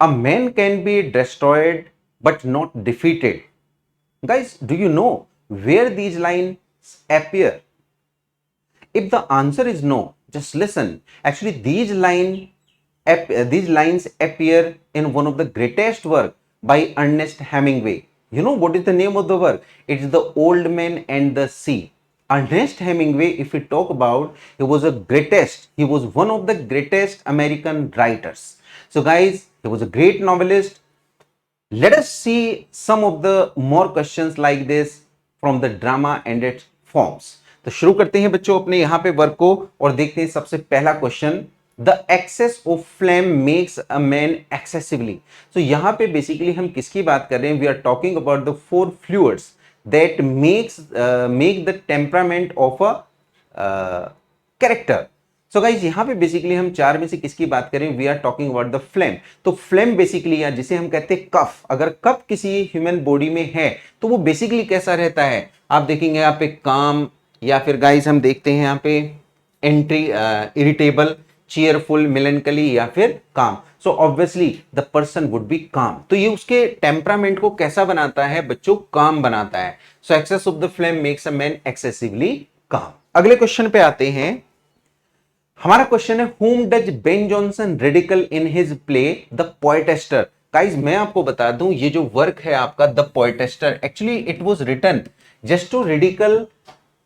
A man can be destroyed but not defeated. Guys, do you know where these lines appear? If the answer is no, just listen. Actually, these lines appear in one of the greatest work by Ernest Hemingway. You know what is the name of the work? It is The Old Man and the Sea. Ernest Hemingway, if we talk about, he was one of the greatest American writers. So guys, he was a great novelist. Let us see some of the more questions like this from the drama and its forms. तो शुरू करते हैं बच्चों अपने यहाँ पे work को और देखते हैं सबसे पहला question. The excess of phlegm makes a man excessively. तो यहाँ पे बेसिकली हम किसकी बात कर रहे हैं? We are talking about the four fluids that make the temperament of a character. So guys यहाँ पे बेसिकली हम चार में से किसकी बात करें? We are talking about the phlegm. तो फ्लेम बेसिकली या जिसे हम कहते हैं कफ, अगर कफ किसी ह्यूमन बॉडी में है तो वो बेसिकली कैसा रहता है? आप देखेंगे यहाँ पे काम, या फिर गाइज हम देखते हैं यहाँ पे एंट्री इरिटेबल, चीयरफुल, मेलनकली या फिर काम। So obviously the person would be काम। तो ये उसके टेम्परामेंट को कैसा बनाता है बच्चों? काम बनाता है। So excess of the flame makes a man excessively calm. अगले क्वेश्चन पे आते हैं। हमारा क्वेश्चन है whom does Ben Jonson ridicule in his play the Poetaster. Guys मैं आपको बता दूं ये जो वर्क है आपका the Poetaster, actually it was written just to ridicule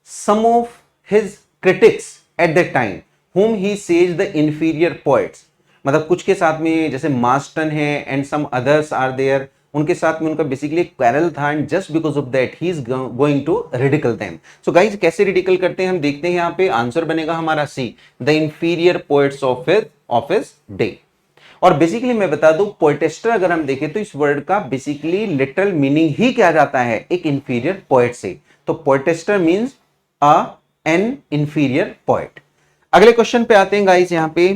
some of his critics at that time whom he says the inferior poets। मतलब कुछ के साथ में जैसे मार्स्टन है and some others are there, उनके साथ में उनका बेसिकली क्वेरल था and just because of that he is going to ridicule them. So guys कैसे रिडिकल करते हैं हम देखते हैं। यहाँ पे आंसर बनेगा हमारा C, the inferior poets of his day. और बेसिकली मैं बता दूं पोएटेस्टर अगर हम देखें तो इस वर्ड का बेसिकली लिटरल मीनिंग ही क्या जाता है? एक इंफीरियर पोएट से। तो poetaster means an inferior poet. अगले क्वेश्चन पे आते हैं गाइस यहाँ पे।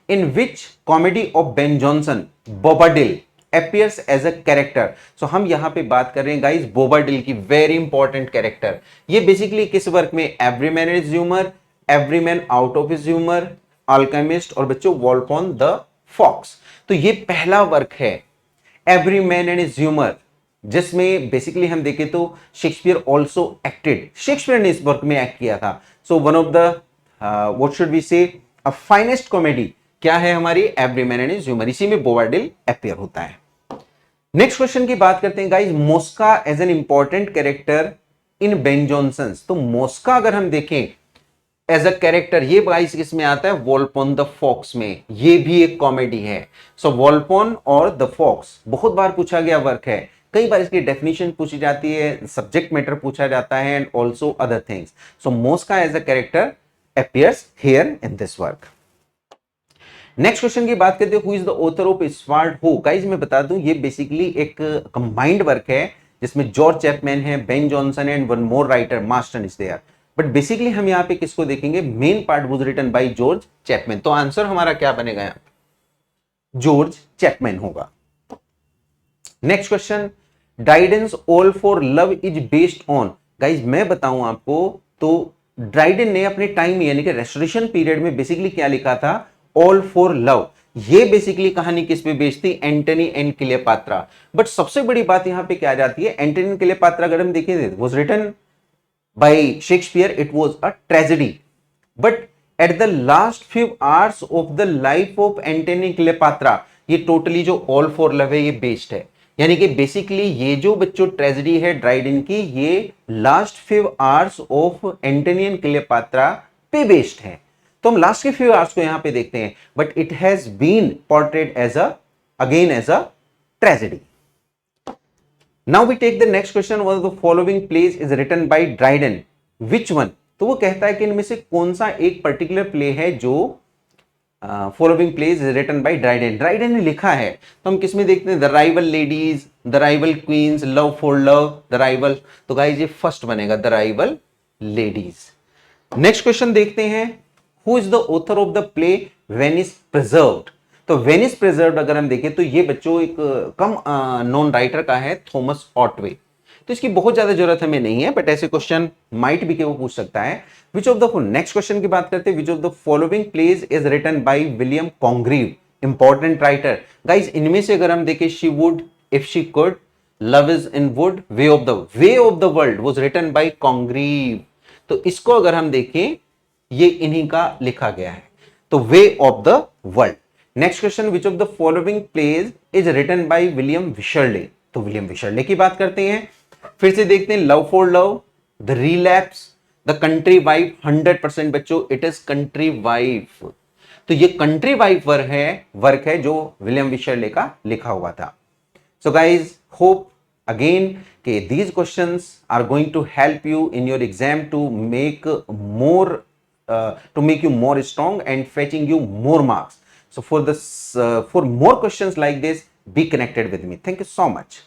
In which comedy of Ben Jonson Bobadil appears as a character। So हम यहां पे बात कर रहे हैं गाइस बोबाडिल की, वेरी इंपॉर्टेंट कैरेक्टर। ये बेसिकली किस वर्क में? Every man is humour, every man out of his humour, alchemist और बच्चों वॉल्फ ऑन द फॉक्स। तो ये पहला वर्क है every man and his humour, जिसमें बेसिकली हम देखें तो शेक्सपियर ऑल्सो एक्टेड, शेक्सपियर ने इस वर्क में एक्ट किया था। So one of the what should we say a finest comedy क्या है हमारी? Every man and his humour. इसी में बोबाडिल अपीयर होता है। नेक्स्ट क्वेश्चन की बात करते हैं guys, Mosca as an important character in Ben Jonson. तो मोस्का अगर हम देखें एज अ कैरेक्टर, ये गाइस किसमें आता है? वॉल्पोन द फॉक्स में। ये भी एक कॉमेडी है। सो वॉल्पोन और द फॉक्स बहुत बार पूछा गया वर्क है, कई बार इसकी डेफिनेशन पूछी जाती है, सब्जेक्ट मैटर पूछा जाता है and also other things. So Mosca as a character appears here in this work। Next question की बात करते हैं, who is the author of sword ho. Guys मैं बता दूं ये बेसिकली एक कंबाइंड वर्क है जिसमें जॉर्ज चैपमैन है, Ben Jonson and one more writer Marston is there. But basically हम यहाँ पे किसको देखेंगे? Main part was written by George Chapman. तो आंसर हमारा क्या बनेगा? यहाँ जॉर्ज चैपमैन होगा। Next question, Dryden's All for Love is based on. Guys मैं बताऊं आपको तो ड्राइडन ने अपने टाइम में यानी कि रेस्टोरेशन पीरियड में बेसिकली क्या लिखा था? All for love. ये बेसिकली कहानी किस पे बेस्ड थी? Antony and Cleopatra. बट सबसे बड़ी बात यहां पे क्या आ जाती है? एंटनी एंड क्लियोपात्रा अगर हम देखें was written by Shakespeare, it was a tragedy. But at the last few hours of the life of Antony Cleopatra, ये टोटली जो ऑल फॉर लव है ये बेस्ड है। यानी कि बेसिकली ये जो बच्चों ट्रेजेडी है ड्राइडन की, ये last few hours of Antony and Cleopatra पे बेस्ड है। तो हम लास्ट के फ्यू आवर्स को यहां पे देखते हैं, but it has been portrayed as a tragedy. Now we take the next question, one of the following plays is written by Dryden, which one. तो वो कहता है कि इनमें से कौन सा एक पर्टिकुलर प्ले है जो following plays is written by Dryden. Dryden ने लिखा है। तो हम किसमें देखते हैं? The rival ladies, the rival queens, love for love, the rival. तो गाइस ये फर्स्ट बनेगा, the rival ladies. Next question देखते हैं, who is the author of the play Venice preserved. तो वेनिस प्रिजर्व्ड अगर हम देखें तो ये बच्चों एक कम नॉन राइटर का है, थॉमस ऑटवे। तो इसकी बहुत ज्यादा जरूरत हमें नहीं है, बट ऐसे क्वेश्चन माइट भी के वो पूछ सकता है। Which of the next question की बात करते हैं, which of the following plays is written by William Congreve. Important writer. Guys इनमें से अगर हम देखें, she would if she could, love is in wood, way of the world was written by Congreve. तो इसको अगर हम देखें, ये इन्हीं का लिखा गया है, तो Way of the World. Next question, which of the following plays is written by William Wycherley. तो विलियम विशरले की बात करते हैं। फिर से देखते हैं, love for love, the relapse, the country wife. 100% बच्चों इट इज कंट्री वाइफ। तो ये कंट्री वाइफ वर्क है जो विलियम विशरले का लिखा हुआ था। So guys hope again okay, these questions are going to help you in your exam to make you more strong and fetching you more marks. So for more questions like this, be connected with me. Thank you so much.